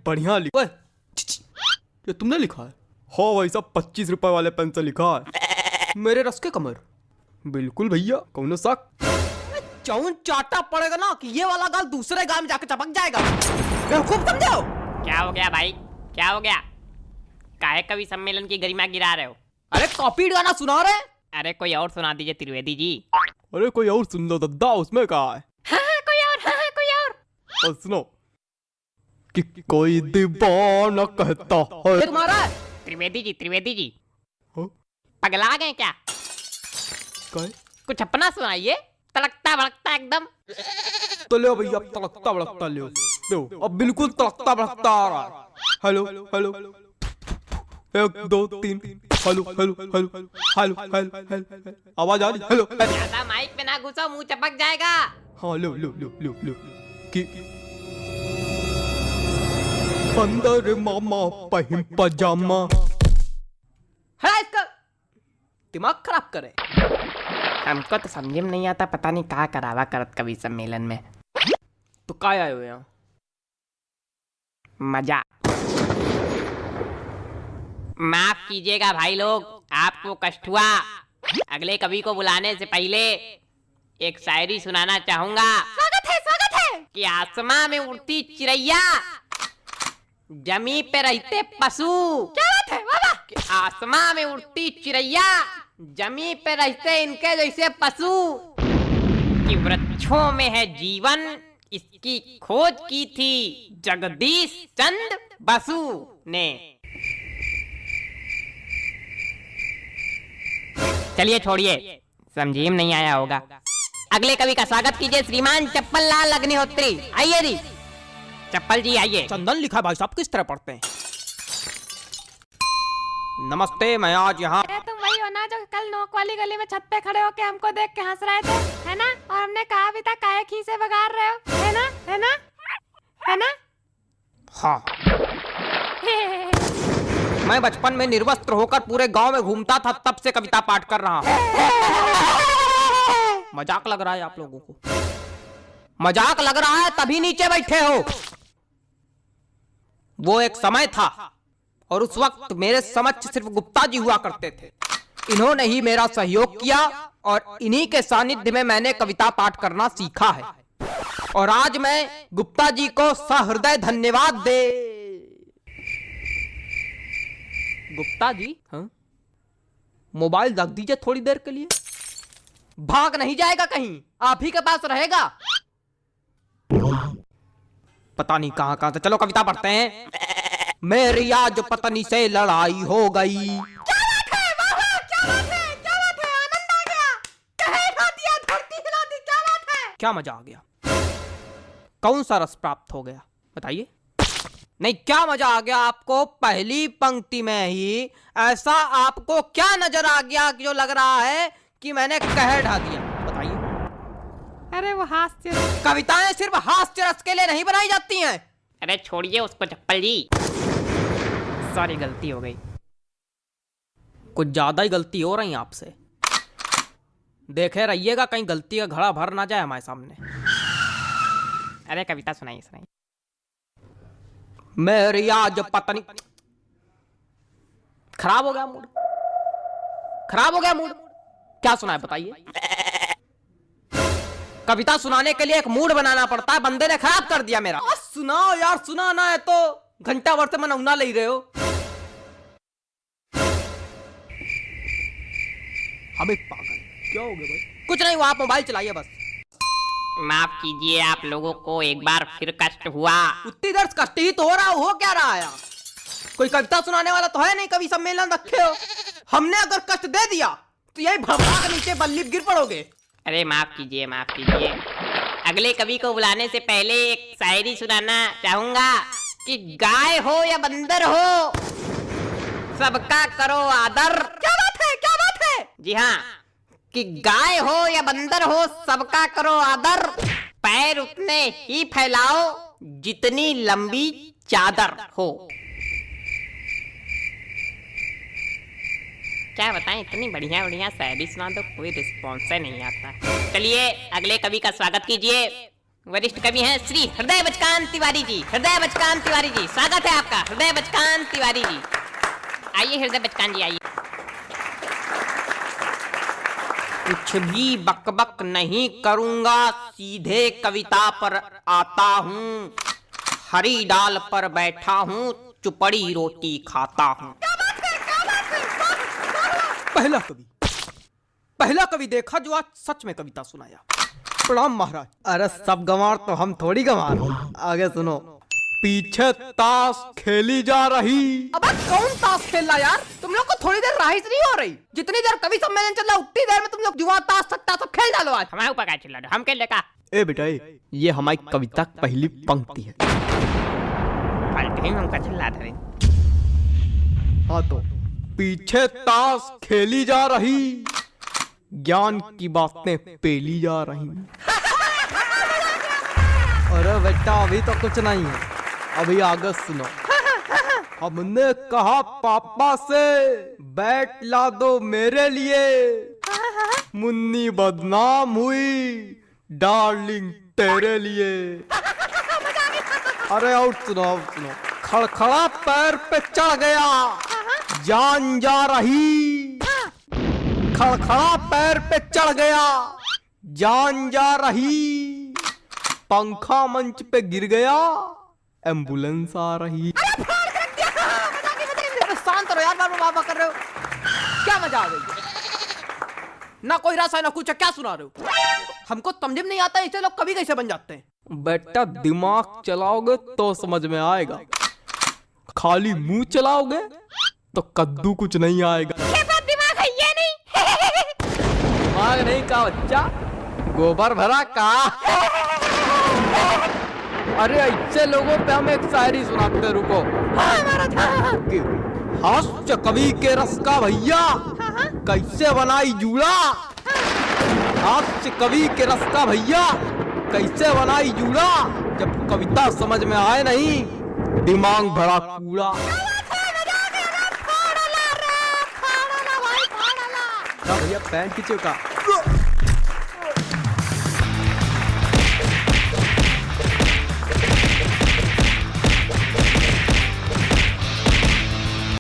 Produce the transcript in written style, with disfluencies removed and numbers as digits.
बढ़िया लिखा है। ये तुमने लिखा है? हाँ भाई साहब, 25 रुपए वाले पेन से लिखा है। मेरे रस के कमर। बिल्कुल भैया, कौन शक। चौन चाटा पड़ेगा ना कि ये वाला गाल दूसरे गाल में जाके चपक जाएगा। बेवकूफ समझो। क्या हो गया भाई, क्या हो गया? काहे कवि सम्मेलन की गरिमा गिरा रहे हो? अरे कॉपीड गाना सुना रहे। अरे कोई और सुना दीजिए त्रिवेदी जी। अरे कोई और सुन लो दद्दा, उसमें कहा है? हाँ, कोई और, हाँ, कोई और। और सुनो कि कोई दीवाना कहता है। तुम्हारा त्रिवेदी जी हाँ? पगला गए क्या? काय? कुछ अपना सुनाइए, तड़कता भड़कता एकदम। तो ले भैया, तड़कता भड़कता ले दो। अब बिल्कुल तड़कता भड़कता आ रहा है। Hello hello, 1 2 3, hello hello hello hello hello, आवाज आ रही? हेलो। ज्यादा माइक पे ना घुसो, मुंह चपक जाएगा। हाँ लो लो लो लो लो कि अंदर मामा पहिम पजामा। हटा इसका दिमाग खराब करे। हमको तो समझ में नहीं आता, पता नहीं कहाँ करावा करत कवि सम्मेलन में। तो काय आए हो यहाँ? मजा। माफ कीजिएगा भाई लोग, आपको कष्ट हुआ। अगले कवि को बुलाने से पहले एक शायरी सुनाना चाहूंगा। स्वागत है कि आसमां में उड़ती चिड़ैया, जमी पे रहते पशु। क्या बात है बाबा? कि आसमां में उड़ती चिड़ैया, जमी पे रहते इनके जैसे पशु। कि वृक्षों में है जीवन, इसकी खोज की थी जगदीश चंद्र बसु ने। चलिए छोड़िए, समझी में नहीं आया होगा। अगले कवि का स्वागत कीजिए श्रीमान चप्पल लाल अग्निहोत्री। आइए जी चप्पल जी, आइए। चंदन लिखा भाई साहब किस तरह पढ़ते हैं? नमस्ते, मैं आज यहाँ। तुम वही हो ना जो कल नोक वाली गली में छत पे खड़े होके हमको देख के हंस रहे थे, है ना? और हमने कहा भी था काहे खीसे बगाड़ रहे हो, है ना? है ना? है ना? हाँ, मैं बचपन में निर्वस्त्र होकर पूरे गांव में घूमता था, तब से कविता पाठ कर रहा हूँ। मजाक लग रहा है आप लोगों को? मजाक लग रहा है तभी नीचे बैठे हो। वो एक समय था और उस वक्त मेरे समक्ष सिर्फ गुप्ता जी हुआ करते थे। इन्होंने ही मेरा सहयोग किया और इन्हीं के सानिध्य में मैंने कविता पाठ करना सीखा है। और आज मैं गुप्ता जी को सहृदय धन्यवाद दे। गुप्ता जी, हाँ? मोबाइल रख दीजिए थोड़ी देर के लिए। भाग नहीं जाएगा कहीं, आप ही के पास रहेगा। पता नहीं कहां कहां से। चलो कविता पढ़ते हैं। मेरी आज पत्नी से लड़ाई हो गई। क्या बात है वाह, क्या बात है, क्या बात है, आनंद आ गया। कहे खा दिया, धरती हिला दी, क्या बात है? क्या मजा आ गया? कौन सा रस प्राप्त हो गया बताइए? नहीं, क्या मजा आ गया आपको? पहली पंक्ति में ही ऐसा आपको क्या नजर आ गया कि जो लग रहा है कि मैंने कह ढा दिया? बताइए। अरे वो हास्य। कविताएं सिर्फ हास्य रस के लिए नहीं बनाई जाती हैं। अरे छोड़िए उसको चप्पल जी, सॉरी गलती हो गई। कुछ ज्यादा ही गलती हो रही है आपसे। देखे रहिएगा कहीं गलती का घड़ा भर ना जाए हमारे सामने। अरे कविता सुनाइए सुनाइए। मेरी आज पत्नी। खराब हो गया मूड, खराब हो गया मूड। क्या सुना है बताइए? कविता सुनाने के लिए एक मूड बनाना पड़ता है, बंदे ने खराब कर दिया मेरा। सुनाओ यार, सुनाना है तो घंटा भर से मनौना ले रहे हो। हमें पागल क्या हो गया भाई? कुछ नहीं हुआ, आप मोबाइल चलाइए बस। माफ कीजिए, आप लोगों को एक बार फिर कष्ट हुआ। उतनी देर कष्ट ही तो हो रहा, हो क्या रहा है? कोई कविता सुनाने वाला तो है नहीं, कवि सम्मेलन रखे हो। हमने अगर कष्ट दे दिया तो यही भड़का के नीचे बल्ली गिर पड़ोगे। अरे माफ कीजिए, माफ कीजिए। अगले कवि को बुलाने से पहले एक शायरी सुनाना चाहूंगा। कि गाय हो या बंदर हो, सबका करो आदर। क्या बात है, क्या बात है? जी हाँ, कि गाय हो या बंदर हो, सबका करो आदर। पैर उतने ही फैलाओ जितनी लंबी चादर हो। क्या बताएं, इतनी बढ़िया बढ़िया शायरी सुना दो, कोई रिस्पॉन्स नहीं आता। चलिए अगले कवि का स्वागत कीजिए। वरिष्ठ कवि हैं श्री हृदय बचकान तिवारी जी। हृदय बचकान तिवारी जी, स्वागत है आपका। हृदय बचकान तिवारी जी, आइए हृदय बचकान जी आइए। कुछ भी बकबक नहीं करूंगा, सीधे कविता पर आता हूँ। हरी डाल पर बैठा हूँ, चुपड़ी रोटी खाता हूँ। पहला कवि देखा जो आज सच में कविता सुनाया। प्रणाम महाराज। अरे सब गंवार तो हम थोड़ी गंवार। आगे सुनो। पीछे ताश खेली जा रही। अब कौन ताश खेल रहा यार? तुम लोग को थोड़ी देर राइस नहीं हो रही? जितनी देर कवि सम्मेलन चल रहा उतनी देर में तुम लोग जुआ ताश सट्टा सब खेल डालो आज। हमारे ऊपर क्या चिल्ला रहे हो? हम खेल लेगा। ए बेटा ये हमारी कविता की पहली पंक्ति है। फालतू ही हमका चिल्ला रहे। हाँ तो पीछे ताश खेली जा रही, ज्ञान की बातें पेली जा रही। अरे बेटा अभी तो कुछ नहीं है, अभी आगे सुनो। हमने कहा पापा से बैट ला दो मेरे लिए, मुन्नी बदनाम हुई डार्लिंग तेरे लिए। अरे और सुनो। खड़खड़ा पैर पे चढ़ गया, जान जा रही। खड़खड़ा पैर पे चढ़ गया, जान जा रही। पंखा मंच पे गिर गया, एम्बुलेंस आ रही। शांत रहो यार, बाबा कर रहे हो क्या? मजा आ गई ना, कोई रस है ना कुछ। क्या सुना रहे हो? हमको समझ में नहीं आता ऐसे लोग कभी कैसे बन जाते हैं। बेटा दिमाग चलाओगे तो समझ में आएगा, खाली मुंह चलाओगे तो कद्दू कुछ नहीं आएगा। दिमाग है ये नहीं। दिमाग नहीं का बच्चा, गोबर भरा का। अरे ऐसे लोगों पे हम एक शायरी सुनाते। रुको। हास्य कवि के रस का भैया कैसे बनाई जूड़ा। हास्य कवि के रस का भैया कैसे बनाई जूड़ा। जब कविता समझ में आए नहीं, दिमाग भरा कूड़ा। भैया पैंट खींचो का।